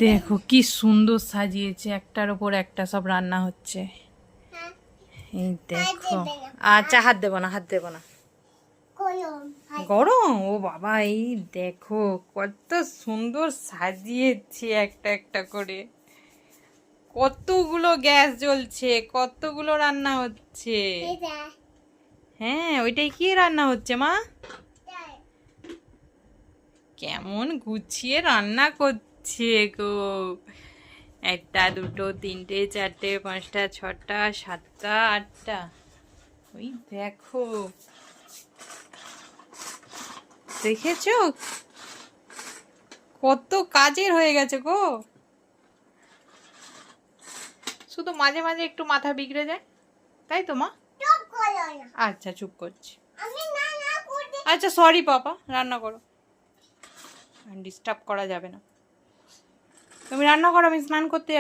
দেখো কি সুন্দর সাজিয়েছে, একটার ওপর একটা সব রান্না হচ্ছে। এই দেখো, আচ্ছা হাত দেবো না, হাত দেবো না, গরম। ও বাবা, এই দেখো কত সুন্দর সাজিয়েছে একটা একটা করে, কতগুলো গ্যাস জ্বলছে, কতগুলো রান্না হচ্ছে। হ্যাঁ, ওইটাই কি রান্না হচ্ছে মা? কেমন গুছিয়ে রান্না করছে গো। একটা, দুটো, তিনটে, চারটে, পাঁচটা, ছটা, সাতটা, আটটা। ওই দেখো, দেখেছো কত কাজের হয়ে গেছে গো। শুধু মাঝে মাঝে একটু মাথা বিগড়ে যায়, তাই তো মা? আচ্ছা চুপ করছি। আচ্ছা সরি পাপা, রান্না করো, ডিস্টার্ব করা যাবে না। তুমি রান্না করো, আমি স্নান করতে যাচ্ছি।